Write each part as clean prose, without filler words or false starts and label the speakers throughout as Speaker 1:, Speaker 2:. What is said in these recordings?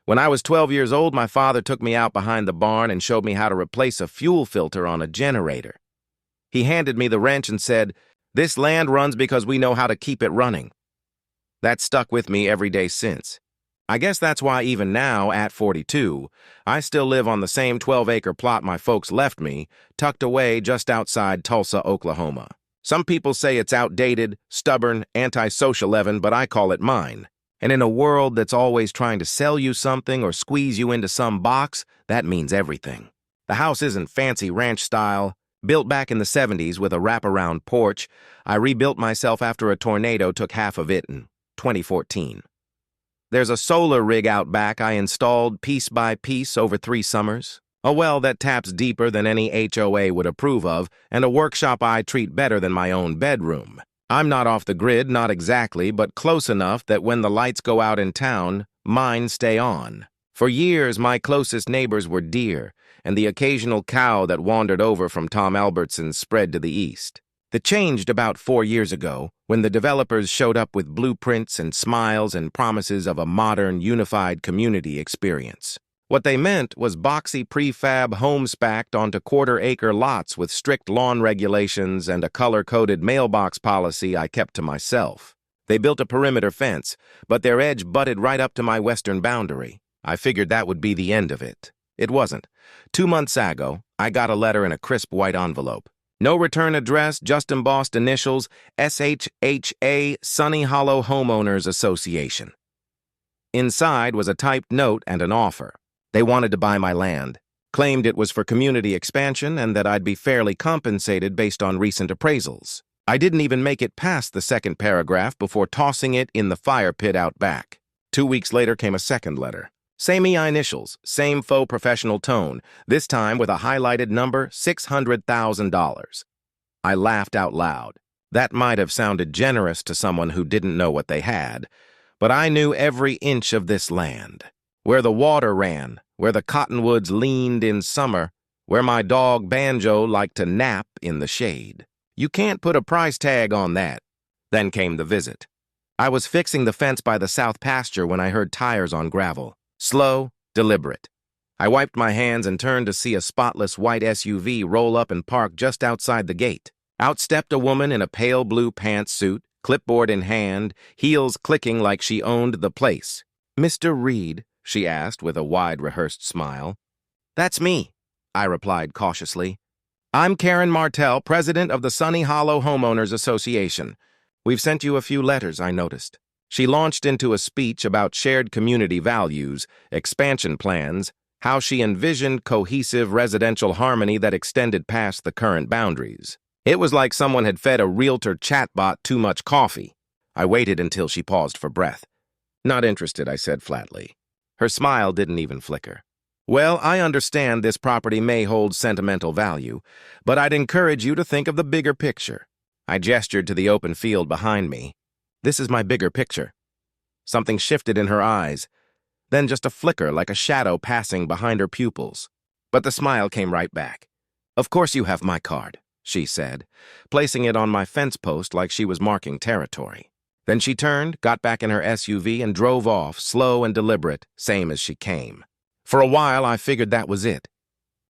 Speaker 1: When I was 12 years old, my father took me out behind the barn and showed me how to replace a fuel filter on a generator. He handed me the wrench and said, "This land runs because we know how to keep it running." That stuck with me every day since. I guess that's why even now, at 42, I still live on the same 12-acre plot my folks left me, tucked away just outside Tulsa, Oklahoma. Some people say it's outdated, stubborn, antisocial, but I call it mine. And in a world that's always trying to sell you something or squeeze you into some box, that means everything. The house isn't fancy ranch style. Built back in the 70s with a wraparound porch, I rebuilt myself after a tornado took half of it in 2014. There's a solar rig out back I installed piece by piece over 3 summers, a well that taps deeper than any HOA would approve of, and a workshop I treat better than my own bedroom. I'm not off the grid, not exactly, but close enough that when the lights go out in town, mine stay on. For years, my closest neighbors were deer, and the occasional cow that wandered over from Tom Albertson's spread to the east. That changed about 4 years ago, when the developers showed up with blueprints and smiles and promises of a modern, unified community experience. What they meant was boxy prefab homes packed onto quarter-acre lots with strict lawn regulations and a color-coded mailbox policy I kept to myself. They built a perimeter fence, but their edge butted right up to my western boundary. I figured that would be the end of it. It wasn't. 2 months ago, I got a letter in a crisp white envelope. No return address, just embossed initials, SHHA, Sunny Hollow Homeowners Association. Inside was a typed note and an offer. They wanted to buy my land, claimed it was for community expansion and that I'd be fairly compensated based on recent appraisals. I didn't even make it past the second paragraph before tossing it in the fire pit out back. 2 weeks later came a second letter. Same EI initials, same faux professional tone, this time with a highlighted number, $600,000. I laughed out loud. That might have sounded generous to someone who didn't know what they had, but I knew every inch of this land. Where the water ran, where the cottonwoods leaned in summer, where my dog Banjo liked to nap in the shade. You can't put a price tag on that. Then came the visit. I was fixing the fence by the south pasture when I heard tires on gravel. Slow, deliberate. I wiped my hands and turned to see a spotless white SUV roll up and park just outside the gate. Out stepped a woman in a pale blue pantsuit, clipboard in hand, heels clicking like she owned the place. "Mr. Reed?" she asked with a wide rehearsed smile. "That's me," I replied cautiously. "I'm Karen Martell, president of the Sunny Hollow Homeowners Association. We've sent you a few letters, I noticed." She launched into a speech about shared community values, expansion plans, how she envisioned cohesive residential harmony that extended past the current boundaries. It was like someone had fed a realtor chatbot too much coffee. I waited until she paused for breath. "Not interested," I said flatly. Her smile didn't even flicker. "Well, I understand this property may hold sentimental value, but I'd encourage you to think of the bigger picture." I gestured to the open field behind me. "This is my bigger picture." Something shifted in her eyes, then just a flicker like a shadow passing behind her pupils. But the smile came right back. "Of course you have my card," she said, placing it on my fence post like she was marking territory. Then she turned, got back in her SUV, and drove off, slow and deliberate, same as she came. For a while, I figured that was it.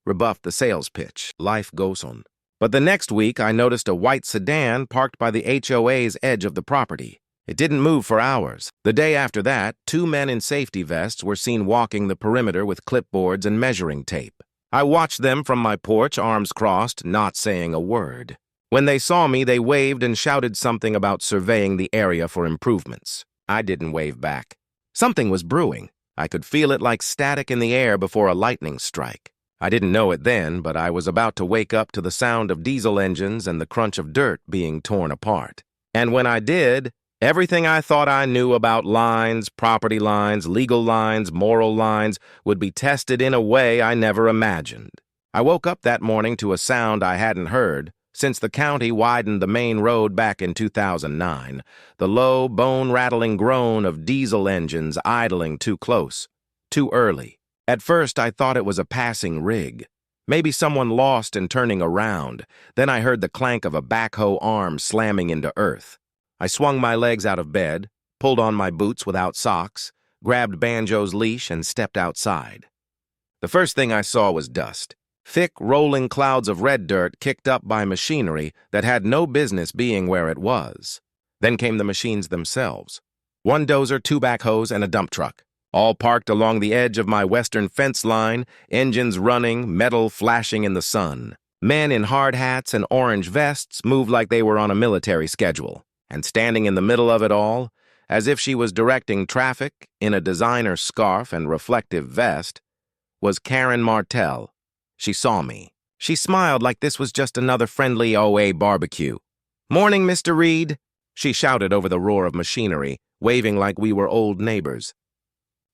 Speaker 1: Rebuffed the sales pitch. Life goes on. But the next week, I noticed a white sedan parked by the HOA's edge of the property. It didn't move for hours. The day after that, 2 men in safety vests were seen walking the perimeter with clipboards and measuring tape. I watched them from my porch, arms crossed, not saying a word. When they saw me, they waved and shouted something about surveying the area for improvements. I didn't wave back. Something was brewing. I could feel it like static in the air before a lightning strike. I didn't know it then, but I was about to wake up to the sound of diesel engines and the crunch of dirt being torn apart. And when I did, everything I thought I knew about lines, property lines, legal lines, moral lines would be tested in a way I never imagined. I woke up that morning to a sound I hadn't heard since the county widened the main road back in 2009, the low, bone-rattling groan of diesel engines idling too close, too early. At first, I thought it was a passing rig, maybe someone lost and turning around. Then I heard the clank of a backhoe arm slamming into earth. I swung my legs out of bed, pulled on my boots without socks, grabbed Banjo's leash, and stepped outside. The first thing I saw was dust. Thick, rolling clouds of red dirt kicked up by machinery that had no business being where it was. Then came the machines themselves. One dozer, two backhoes, and a dump truck, all parked along the edge of my western fence line, engines running, metal flashing in the sun. Men in hard hats and orange vests moved like they were on a military schedule. And standing in the middle of it all, as if she was directing traffic in a designer scarf and reflective vest, was Karen Martell. She saw me. She smiled like this was just another friendly OA barbecue. "Morning, Mr. Reed," she shouted over the roar of machinery, waving like we were old neighbors.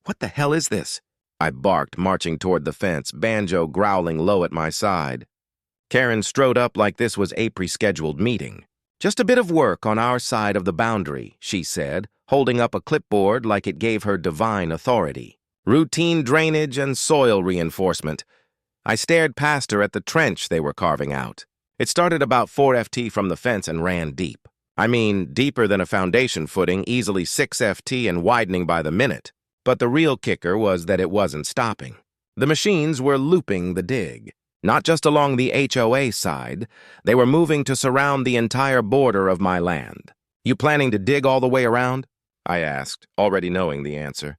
Speaker 1: "What the hell is this?" I barked, marching toward the fence, Banjo growling low at my side. Karen strode up like this was a pre-scheduled meeting. "Just a bit of work on our side of the boundary," she said, holding up a clipboard like it gave her divine authority. "Routine drainage and soil reinforcement." I stared past her at the trench they were carving out. It started about 4 FT from the fence and ran deep. I mean, deeper than a foundation footing, easily 6 FT and widening by the minute. But the real kicker was that it wasn't stopping. The machines were looping the dig. Not just along the HOA side, they were moving to surround the entire border of my land. "You planning to dig all the way around?" I asked, already knowing the answer.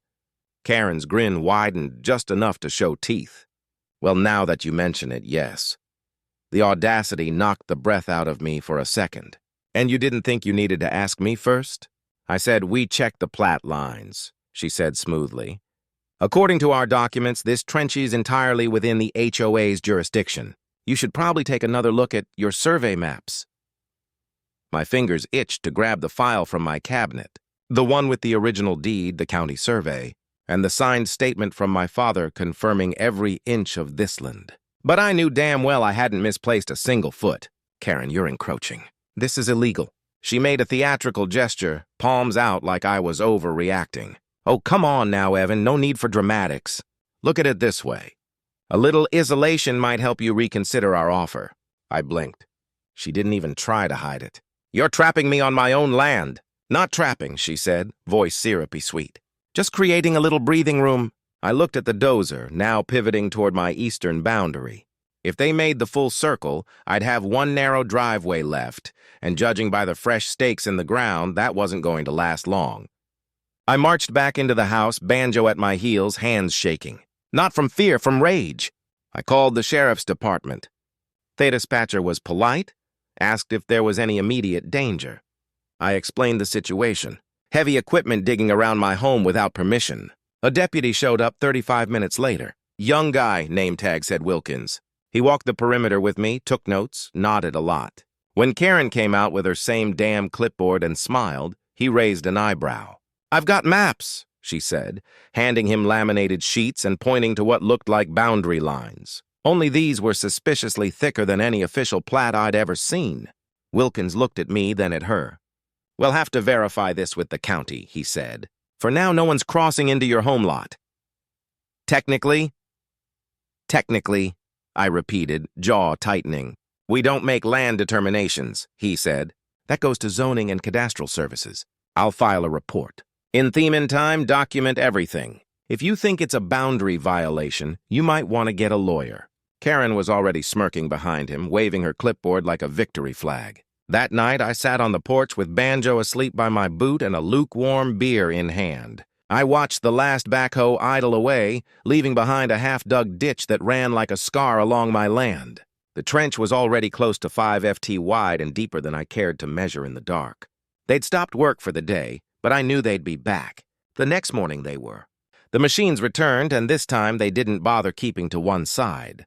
Speaker 1: Karen's grin widened just enough to show teeth. "Well, now that you mention it, yes." The audacity knocked the breath out of me for a second. "And you didn't think you needed to ask me first?" I said, "We checked the plat lines," she said smoothly. "According to our documents, this trench is entirely within the HOA's jurisdiction. You should probably take another look at your survey maps." My fingers itched to grab the file from my cabinet, the one with the original deed, the county survey, and the signed statement from my father confirming every inch of this land. But I knew damn well I hadn't misplaced a single foot. "Karen, you're encroaching. This is illegal." She made a theatrical gesture, palms out like I was overreacting. "Oh, come on now, Evan, no need for dramatics. Look at it this way. A little isolation might help you reconsider our offer." I blinked. She didn't even try to hide it. "You're trapping me on my own land." "Not trapping," she said, voice syrupy sweet. "Just creating a little breathing room." I looked at the dozer, now pivoting toward my eastern boundary. If they made the full circle, I'd have one narrow driveway left, and judging by the fresh stakes in the ground, that wasn't going to last long. I marched back into the house, Banjo at my heels, hands shaking. Not from fear, from rage. I called the sheriff's department. The dispatcher was polite, asked if there was any immediate danger. I explained the situation. Heavy equipment digging around my home without permission. A deputy showed up 35 minutes later. "Young guy," name tag said Wilkins. He walked the perimeter with me, took notes, nodded a lot. When Karen came out with her same damn clipboard and smiled, he raised an eyebrow. "I've got maps," she said, handing him laminated sheets and pointing to what looked like boundary lines. Only these were suspiciously thicker than any official plat I'd ever seen. Wilkins looked at me, then at her. "We'll have to verify this with the county," he said. "For now, no one's crossing into your home lot." Technically, I repeated, jaw tightening. "We don't make land determinations," he said. "That goes to zoning and cadastral services. I'll file a report. In theme and time, document everything. If you think it's a boundary violation, you might want to get a lawyer." Karen was already smirking behind him, waving her clipboard like a victory flag. That night, I sat on the porch with Banjo asleep by my boot and a lukewarm beer in hand. I watched the last backhoe idle away, leaving behind a half-dug ditch that ran like a scar along my land. The trench was already close to 5 FT wide and deeper than I cared to measure in the dark. They'd stopped work for the day, but I knew they'd be back. The next morning they were. The machines returned, and this time they didn't bother keeping to one side.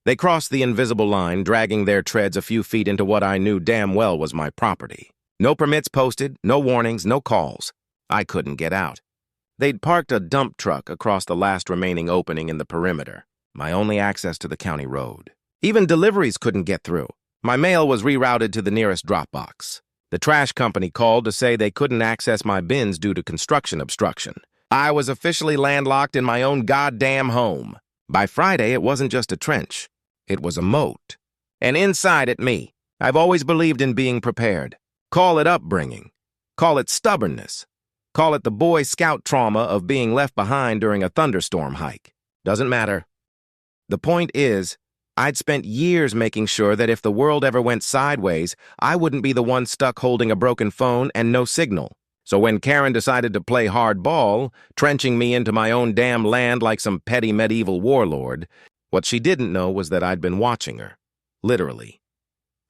Speaker 1: They crossed the invisible line, dragging their treads a few feet into what I knew damn well was my property. No permits posted, no warnings, no calls. I couldn't get out. They'd parked a dump truck across the last remaining opening in the perimeter, my only access to the county road. Even deliveries couldn't get through. My mail was rerouted to the nearest drop box. The trash company called to say they couldn't access my bins due to construction obstruction. I was officially landlocked in my own goddamn home. By Friday, it wasn't just a trench. It was a moat. And inside it, me. I've always believed in being prepared. Call it upbringing. Call it stubbornness. Call it the Boy Scout trauma of being left behind during a thunderstorm hike. Doesn't matter. The point is, I'd spent years making sure that if the world ever went sideways, I wouldn't be the one stuck holding a broken phone and no signal. So when Karen decided to play hardball, trenching me into my own damn land like some petty medieval warlord, what she didn't know was that I'd been watching her. Literally.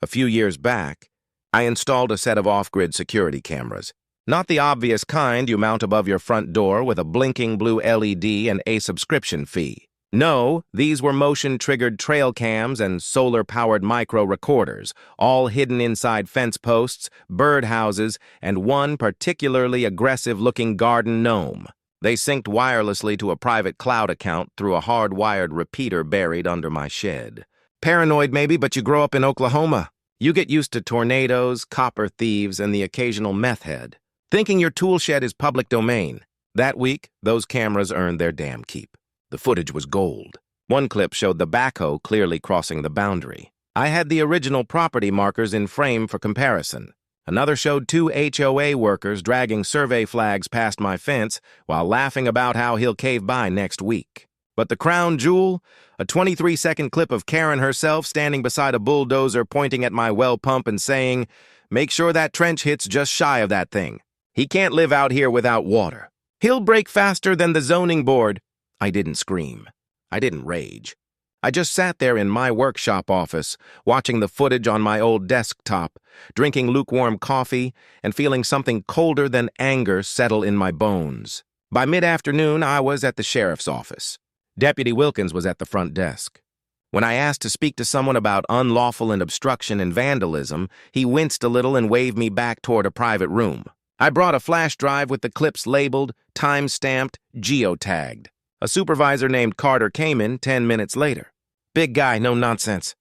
Speaker 1: A few years back, I installed a set of off-grid security cameras. Not the obvious kind you mount above your front door with a blinking blue LED and a subscription fee. No, these were motion-triggered trail cams and solar-powered micro-recorders, all hidden inside fence posts, birdhouses, and one particularly aggressive-looking garden gnome. They synced wirelessly to a private cloud account through a hard-wired repeater buried under my shed. Paranoid maybe, but you grow up in Oklahoma. You get used to tornadoes, copper thieves, and the occasional meth head, thinking your tool shed is public domain. That week, those cameras earned their damn keep. The footage was gold. One clip showed the backhoe clearly crossing the boundary. I had the original property markers in frame for comparison. Another showed 2 HOA workers dragging survey flags past my fence while laughing about how he'll cave by next week. But the crown jewel, a 23-second clip of Karen herself standing beside a bulldozer pointing at my well pump and saying, "Make sure that trench hits just shy of that thing. He can't live out here without water. He'll break faster than the zoning board." I didn't scream. I didn't rage. I just sat there in my workshop office, watching the footage on my old desktop, drinking lukewarm coffee, and feeling something colder than anger settle in my bones. By mid-afternoon, I was at the sheriff's office. Deputy Wilkins was at the front desk. When I asked to speak to someone about unlawful and obstruction and vandalism, he winced a little and waved me back toward a private room. I brought a flash drive with the clips labeled, time-stamped, geotagged. A supervisor named Carter came in 10 minutes later. Big guy, no nonsense.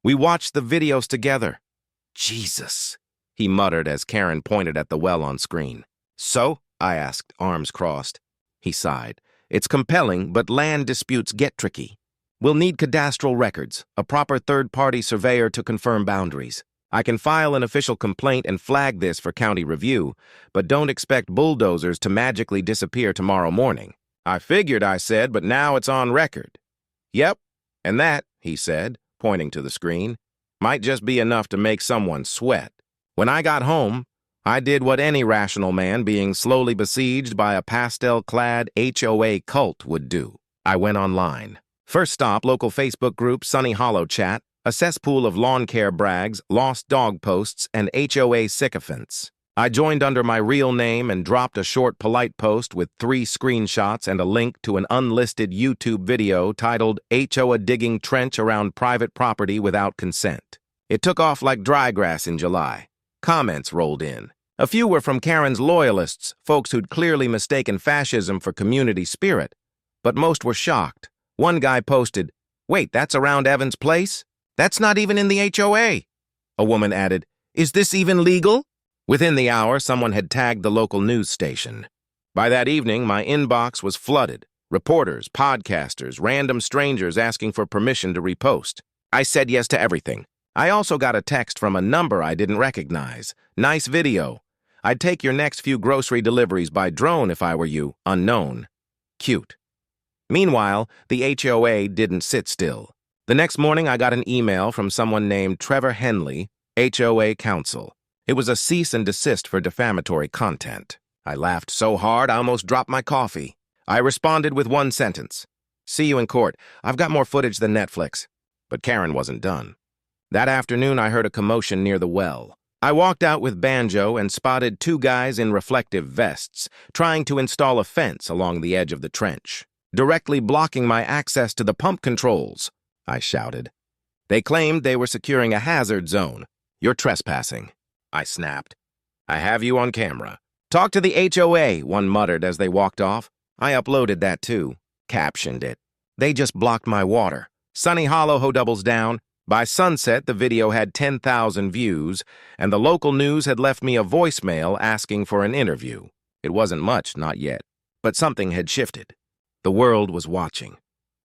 Speaker 1: We watched the videos together. Jesus, he muttered as Karen pointed at the well on screen. So? I asked, arms crossed. He sighed. It's compelling, but land disputes get tricky. We'll need cadastral records, a proper third-party surveyor to confirm boundaries. I can file an official complaint and flag this for county review, but don't expect bulldozers to magically disappear tomorrow morning. I figured, I said, but now it's on record. Yep, and that, he said, pointing to the screen, might just be enough to make someone sweat. When I got home, I did what any rational man being slowly besieged by a pastel-clad HOA cult would do. I went online. First stop, local Facebook group Sunny Hollow Chat, a cesspool of lawn care brags, lost dog posts, and HOA sycophants. I joined under my real name and dropped a short, polite post with 3 screenshots and a link to an unlisted YouTube video titled HOA Digging Trench Around Private Property Without Consent. It took off like dry grass in July. Comments rolled in. A few were from Karen's loyalists, folks who'd clearly mistaken fascism for community spirit. But most were shocked. One guy posted, "Wait, that's around Evans Place? That's not even in the HOA." A woman added, "Is this even legal?" Within the hour, someone had tagged the local news station. By that evening, my inbox was flooded. Reporters, podcasters, random strangers asking for permission to repost. I said yes to everything. I also got a text from a number I didn't recognize. "Nice video. I'd take your next few grocery deliveries by drone if I were you. Unknown." Cute. Meanwhile, the HOA didn't sit still. The next morning, I got an email from someone named Trevor Henley, HOA counsel. It was a cease and desist for defamatory content. I laughed so hard I almost dropped my coffee. I responded with one sentence. "See you in court. I've got more footage than Netflix." But Karen wasn't done. That afternoon, I heard a commotion near the well. I walked out with banjo and spotted 2 guys in reflective vests trying to install a fence along the edge of the trench, directly blocking my access to the pump controls, I shouted. They claimed they were securing a hazard zone. "You're trespassing," I snapped. "I have you on camera." "Talk to the HOA," one muttered as they walked off. I uploaded that too, captioned it. "They just blocked my water." Sunny Hollow doubles down. By sunset, the video had 10,000 views, and the local news had left me a voicemail asking for an interview. It wasn't much, not yet, but something had shifted. The world was watching.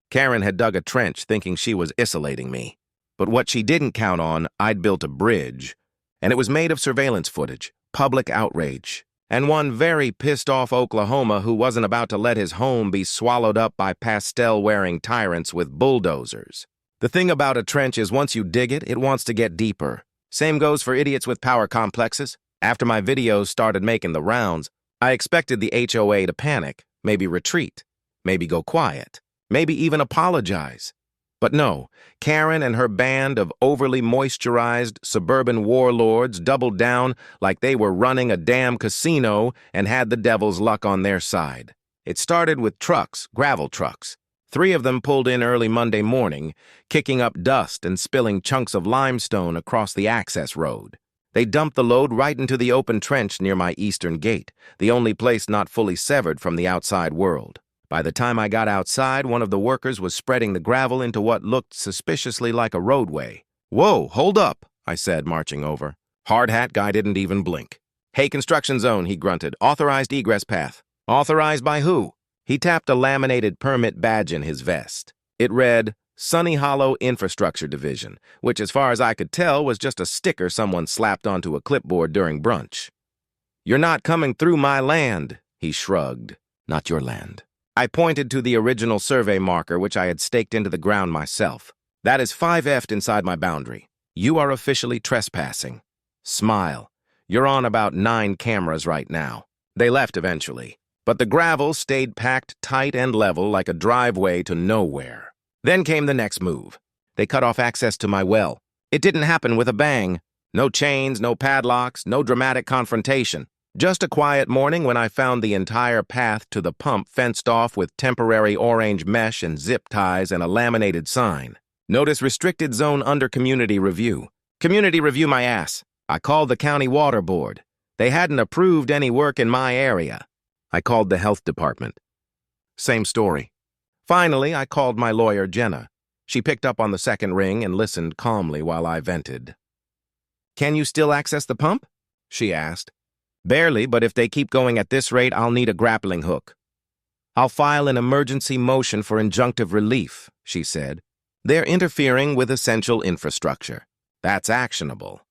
Speaker 1: Karen had dug a trench thinking she was isolating me. But what she didn't count on, I'd built a bridge, and it was made of surveillance footage, public outrage. and one very pissed-off Oklahoma who wasn't about to let his home be swallowed up by pastel-wearing tyrants with bulldozers. The thing about a trench is once you dig it, it wants to get deeper. Same goes for idiots with power complexes. After my videos started making the rounds, I expected the HOA to panic, maybe retreat, maybe go quiet, maybe even apologize. But no, Karen and her band of overly moisturized suburban warlords doubled down like they were running a damn casino and had the devil's luck on their side. It started with trucks, gravel trucks. 3 of them pulled in early Monday morning, kicking up dust and spilling chunks of limestone across the access road. They dumped the load right into the open trench near my eastern gate, the only place not fully severed from the outside world. By the time I got outside, one of the workers was spreading the gravel into what looked suspiciously like a roadway. "Whoa, hold up," I said, marching over. Hard hat guy didn't even blink. "Hey, construction zone," he grunted. "Authorized egress path." "Authorized by who?" He tapped a laminated permit badge in his vest. It read, Sunny Hollow Infrastructure Division, which as far as I could tell was just a sticker someone slapped onto a clipboard during brunch. "You're not coming through my land," he shrugged. "Not your land." I pointed to the original survey marker which I had staked into the ground myself. "That is 5F'd inside my boundary. You are officially trespassing." Smile. "You're on about 9 cameras right now." They left eventually, but the gravel stayed packed tight and level like a driveway to nowhere. Then came the next move. They cut off access to my well. It didn't happen with a bang. No chains, no padlocks, no dramatic confrontation. Just a quiet morning when I found the entire path to the pump fenced off with temporary orange mesh and zip ties and a laminated sign. "Notice restricted zone under community review." Community review my ass. I called the county water board. They hadn't approved any work in my area. I called the health department. Same story. Finally, I called my lawyer, Jenna. She picked up on the second ring and listened calmly while I vented. "Can you still access the pump?" she asked. "Barely, but if they keep going at this rate, I'll need a grappling hook." "I'll file an emergency motion for injunctive relief," she said. "They're interfering with essential infrastructure. That's actionable."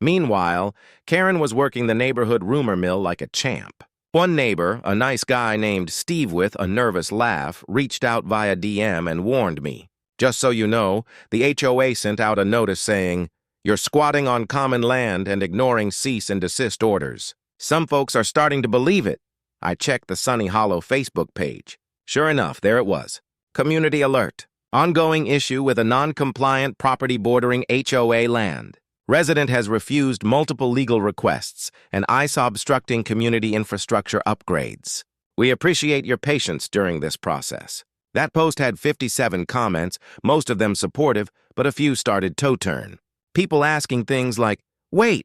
Speaker 1: Meanwhile, Karen was working the neighborhood rumor mill like a champ. One neighbor, a nice guy named Steve with a nervous laugh, reached out via DM and warned me. "Just so you know, the HOA sent out a notice saying, 'You're squatting on common land and ignoring cease and desist orders.'" Some folks are starting to believe it. I checked the Sunny Hollow Facebook page. Sure enough, there it was. Community alert. Ongoing issue with a non-compliant property bordering HOA land. Resident has refused multiple legal requests and ISA obstructing community infrastructure upgrades. We appreciate your patience during this process. That post had 57 comments, most of them supportive, but a few started toe-turn. People asking things like, "Wait,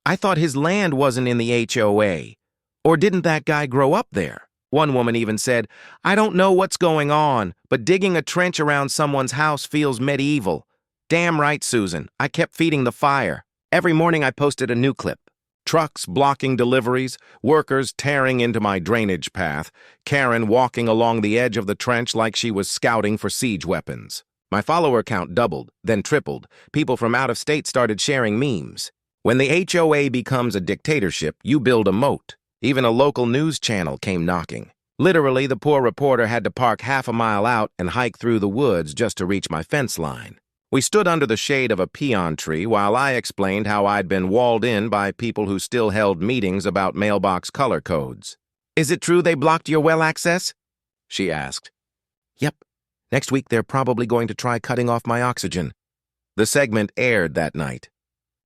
Speaker 1: I thought his land wasn't in the HOA. Or didn't that guy grow up there?" One woman even said, "I don't know what's going on, but digging a trench around someone's house feels medieval." Damn right, Susan. I kept feeding the fire. Every morning I posted a new clip. Trucks blocking deliveries, workers tearing into my drainage path, Karen walking along the edge of the trench like she was scouting for siege weapons. My follower count doubled, then tripled. People from out of state started sharing memes. When the HOA becomes a dictatorship, you build a moat. Even a local news channel came knocking. Literally, the poor reporter had to park half a mile out and hike through the woods just to reach my fence line. We stood under the shade of a peon tree while I explained how I'd been walled in by people who still held meetings about mailbox color codes. "Is it true they blocked your well access?" she asked. "Yep. Next week they're probably going to try cutting off my oxygen." The segment aired that night.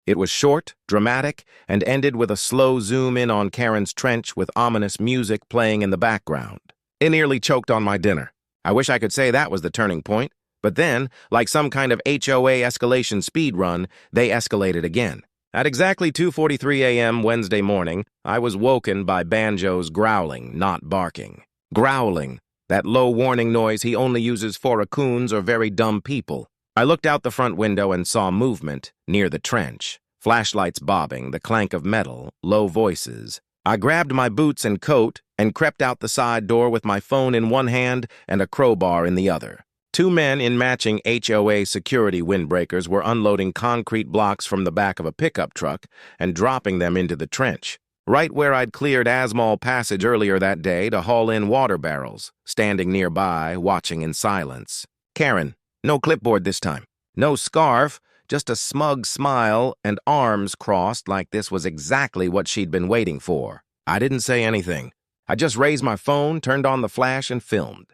Speaker 1: It was short, dramatic, and ended with a slow zoom in on Karen's trench with ominous music playing in the background. It nearly choked on my dinner. I wish I could say that was the turning point. But then, like some kind of HOA escalation speed run, they escalated again. At exactly 2:43 a.m. Wednesday morning, I was woken by Banjo's growling, not barking. Growling, that low warning noise he only uses for raccoons or very dumb people. I looked out the front window and saw movement near the trench. Flashlights bobbing, the clank of metal, low voices. I grabbed my boots and coat and crept out the side door with my phone in one hand and a crowbar in the other. 2 men in matching HOA security windbreakers were unloading concrete blocks from the back of a pickup truck and dropping them into the trench. right where I'd cleared Asmal Passage earlier that day to haul in water barrels, standing nearby, watching in silence. Karen, no clipboard this time. No scarf, just a smug smile and arms crossed like this was exactly what she'd been waiting for. I didn't say anything. I just raised my phone, turned on the flash, and filmed.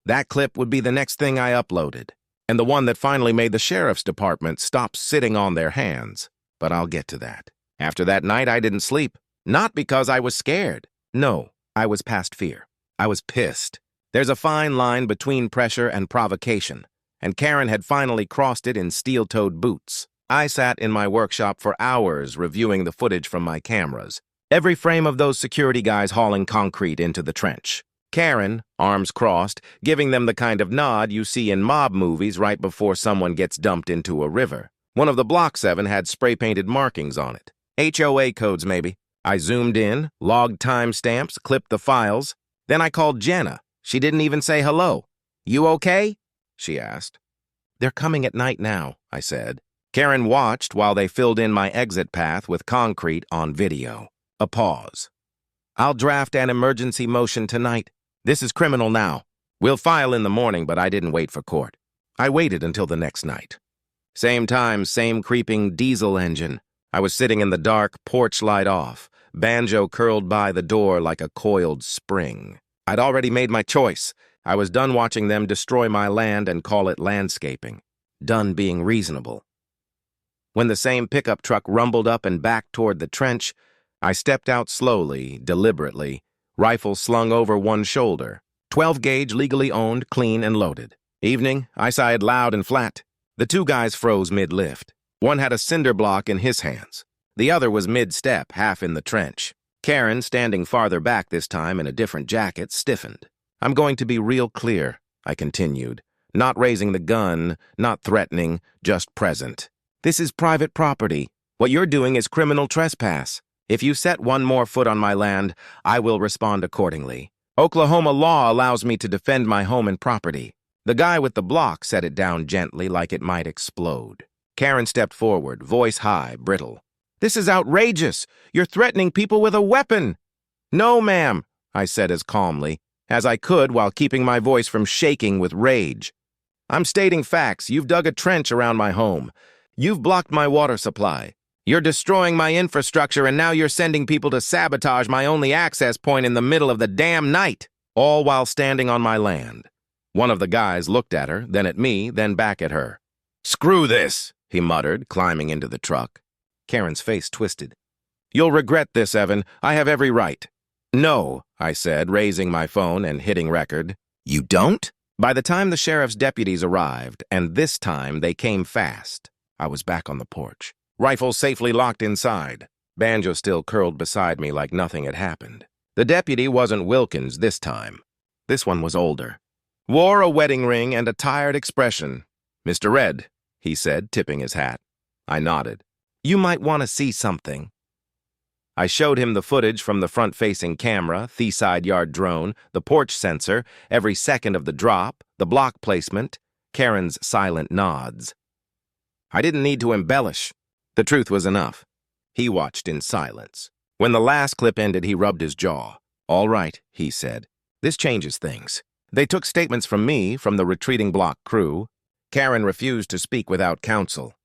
Speaker 1: That clip would be the next thing I uploaded, and the one that finally made the sheriff's department stop sitting on their hands. But I'll get to that. After that night, I didn't sleep. Not because I was scared. No, I was past fear. I was pissed. There's a fine line between pressure and provocation, and Karen had finally crossed it in steel-toed boots. I sat in my workshop for hours reviewing the footage from my cameras. Every frame of those security guys hauling concrete into the trench. Karen, arms crossed, giving them the kind of nod you see in mob movies right before someone gets dumped into a river. One of the Block 7 had spray-painted markings on it. HOA codes, maybe. I zoomed in, logged timestamps, clipped the files. Then I called Jenna. She didn't even say hello. "You okay?" she asked. "They're coming at night now," I said. Karen watched while they filled in my exit path with concrete on video. A pause. "I'll draft an emergency motion tonight. This is criminal now. We'll file in the morning, but I didn't wait for court. I waited until the next night. Same time, same creeping diesel engine. I was sitting in the dark, porch light off, banjo curled by the door like a coiled spring. I'd already made my choice. I was done watching them destroy my land and call it landscaping. Done being reasonable. When the same pickup truck rumbled up and back toward the trench, I stepped out slowly, deliberately, rifle slung over one shoulder. 12-gauge, legally owned, clean and loaded. Evening, I sighed loud and flat. The two guys froze mid-lift. One had a cinder block in his hands. The other was mid-step, half in the trench. Karen, standing farther back this time in a different jacket, stiffened. "I'm going to be real clear," I continued. "Not raising the gun, not threatening, just present. This is private property. What you're doing is criminal trespass. If you set one more foot on my land, I will respond accordingly. Oklahoma law allows me to defend my home and property." The guy with the block set it down gently like it might explode. Karen stepped forward, voice high, brittle. "This is outrageous. You're threatening people with a weapon." "No, ma'am," I said as calmly as I could while keeping my voice from shaking with rage. "I'm stating facts. You've dug a trench around my home. You've blocked my water supply. You're destroying my infrastructure, and now you're sending people to sabotage my only access point in the middle of the damn night, all while standing on my land." One of the guys looked at her, then at me, then back at her. "Screw this," he muttered, climbing into the truck. Karen's face twisted. "You'll regret this, Evan. I have every right." "No," I said, raising my phone and hitting record. "You don't?" By the time the sheriff's deputies arrived, and this time they came fast, I was back on the porch. Rifle safely locked inside. Banjo still curled beside me like nothing had happened. The deputy wasn't Wilkins this time. This one was older. Wore a wedding ring and a tired expression. "Mr. Red," he said, tipping his hat. I nodded. "You might want to see something." I showed him the footage from the front-facing camera, the side yard drone, the porch sensor, every second of the drop, the block placement, Karen's silent nods. I didn't need to embellish. The truth was enough. He watched in silence. When the last clip ended, he rubbed his jaw. "All right," he said. "This changes things." They took statements from me, from the retreating block crew. Karen refused to speak without counsel.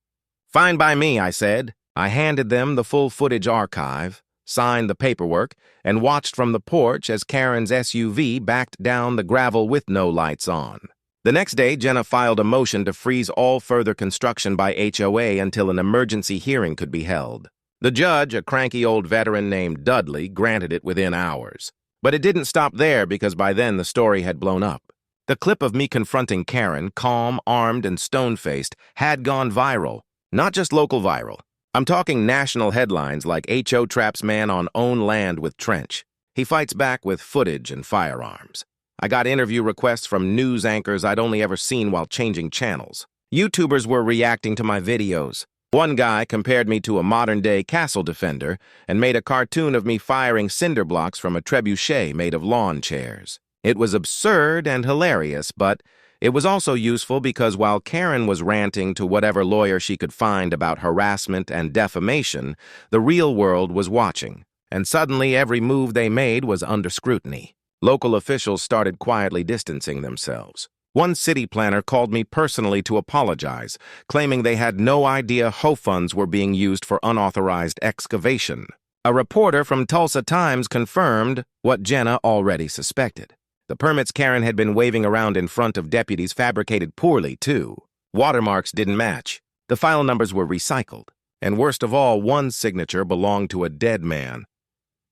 Speaker 1: "Fine by me," I said. I handed them the full footage archive, signed the paperwork, and watched from the porch as Karen's SUV backed down the gravel with no lights on. The next day, Jenna filed a motion to freeze all further construction by HOA until an emergency hearing could be held. The judge, a cranky old veteran named Dudley, granted it within hours. But it didn't stop there because by then the story had blown up. The clip of me confronting Karen, calm, armed, and stone-faced, had gone viral. Not just local viral. I'm talking national headlines like HO traps man on own land with trench. He fights back with footage and firearms. I got interview requests from news anchors I'd only ever seen while changing channels. YouTubers were reacting to my videos. One guy compared me to a modern-day castle defender and made a cartoon of me firing cinder blocks from a trebuchet made of lawn chairs. It was absurd and hilarious, but it was also useful because while Karen was ranting to whatever lawyer she could find about harassment and defamation, the real world was watching, and suddenly every move they made was under scrutiny. Local officials started quietly distancing themselves. One city planner called me personally to apologize, claiming they had no idea HOA funds were being used for unauthorized excavation. A reporter from Tulsa Times confirmed what Jenna already suspected. The permits Karen had been waving around in front of deputies fabricated poorly, too. Watermarks didn't match. The file numbers were recycled. And worst of all, one signature belonged to a dead man.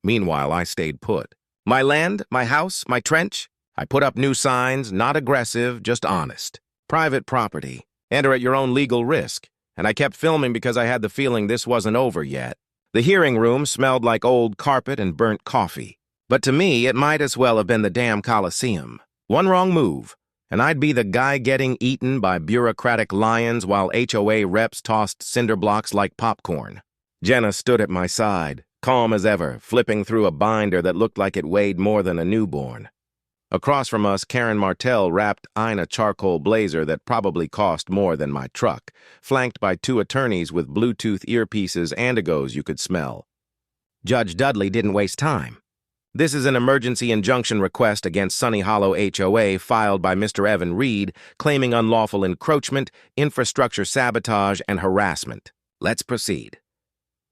Speaker 1: Meanwhile, I stayed put. My land, my house, my trench. I put up new signs, not aggressive, just honest. Private property. Enter at your own legal risk. And I kept filming because I had the feeling this wasn't over yet. The hearing room smelled like old carpet and burnt coffee. But to me, it might as well have been the damn Coliseum. One wrong move, and I'd be the guy getting eaten by bureaucratic lions while HOA reps tossed cinder blocks like popcorn. Jenna stood at my side, calm as ever, flipping through a binder that looked like it weighed more than a newborn. Across from us, Karen Martell wrapped in a charcoal blazer that probably cost more than my truck, flanked by two attorneys with Bluetooth earpieces and egos you could smell. Judge Dudley didn't waste time. This is an emergency injunction request against Sunny Hollow HOA filed by Mr. Evan Reed, claiming unlawful encroachment, infrastructure sabotage, and harassment. Let's proceed.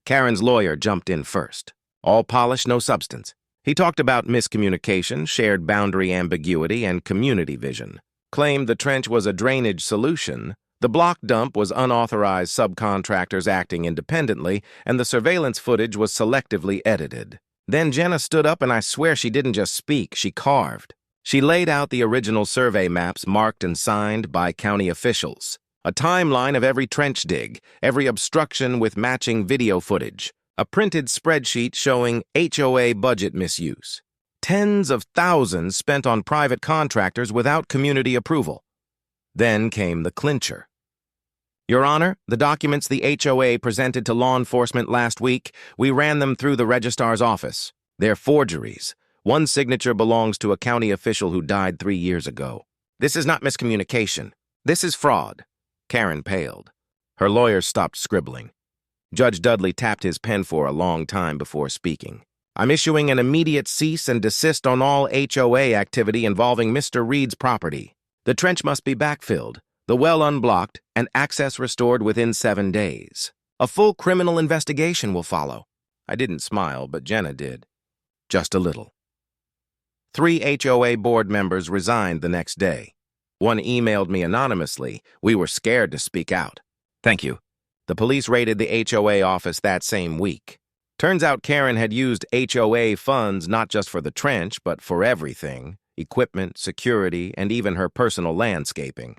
Speaker 1: Karen's lawyer jumped in first. All polish, no substance. He talked about miscommunication, shared boundary ambiguity, and community vision. Claimed the trench was a drainage solution, the block dump was unauthorized subcontractors acting independently, and the surveillance footage was selectively edited. Then Jenna stood up, and I swear she didn't just speak, she carved. She laid out the original survey maps marked and signed by county officials. A timeline of every trench dig, every obstruction with matching video footage. A printed spreadsheet showing HOA budget misuse. Tens of thousands spent on private contractors without community approval. Then came the clincher. Your Honor, the documents the HOA presented to law enforcement last week, we ran them through the registrar's office. They're forgeries. One signature belongs to a county official who died 3 years ago. This is not miscommunication. This is fraud. Karen paled. Her lawyers stopped scribbling. Judge Dudley tapped his pen for a long time before speaking. I'm issuing an immediate cease and desist on all HOA activity involving Mr. Reed's property. The trench must be backfilled, the well unblocked, and access restored within 7 days. A full criminal investigation will follow. I didn't smile, but Jenna did. Just a little. 3 HOA board members resigned the next day. One emailed me anonymously. We were scared to speak out. Thank you. The police raided the HOA office that same week. Turns out Karen had used HOA funds not just for the trench, but for everything: equipment, security, and even her personal landscaping.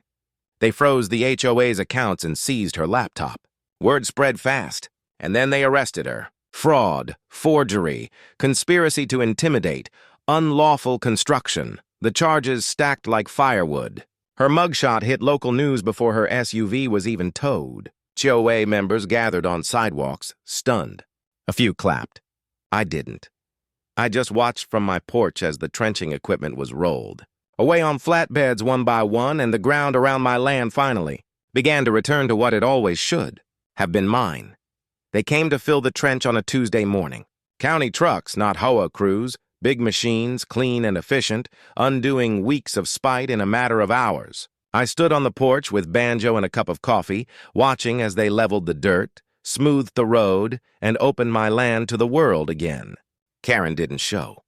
Speaker 1: They froze the HOA's accounts and seized her laptop. Word spread fast, and then they arrested her. Fraud, forgery, conspiracy to intimidate, unlawful construction. The charges stacked like firewood. Her mugshot hit local news before her SUV was even towed. HOA members gathered on sidewalks, stunned. A few clapped. I didn't. I just watched from my porch as the trenching equipment was rolled. Away on flatbeds one by one, and the ground around my land finally began to return to what it always should have been mine. They came to fill the trench on a Tuesday morning. County trucks, not HOA crews, big machines, clean and efficient, undoing weeks of spite in a matter of hours. I stood on the porch with banjo and a cup of coffee, watching as they leveled the dirt, smoothed the road, and opened my land to the world again. Karen didn't show.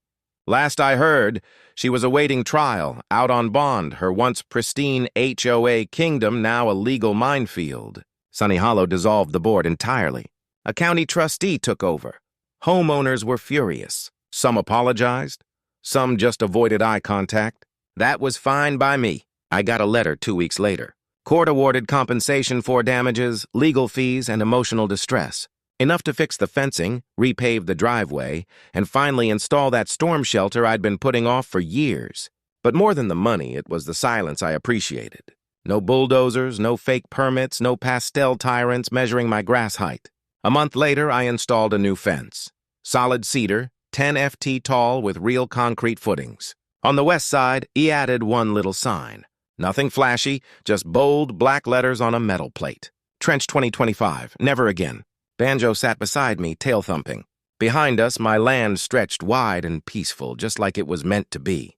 Speaker 1: Last I heard, she was awaiting trial, out on bond, her once pristine HOA kingdom now a legal minefield. Sunny Hollow dissolved the board entirely. A county trustee took over. Homeowners were furious. Some apologized. Some just avoided eye contact. That was fine by me. I got a letter 2 weeks later. Court awarded compensation for damages, legal fees, and emotional distress. Enough to fix the fencing, repave the driveway, and finally install that storm shelter I'd been putting off for years. But more than the money, it was the silence I appreciated. No bulldozers, no fake permits, no pastel tyrants measuring my grass height. A month later, I installed a new fence. Solid cedar, 10 FT tall with real concrete footings. On the west side, he added one little sign. Nothing flashy, just bold black letters on a metal plate. Trench 2025, never again. Banjo sat beside me, tail thumping. Behind us, my land stretched wide and peaceful, just like it was meant to be.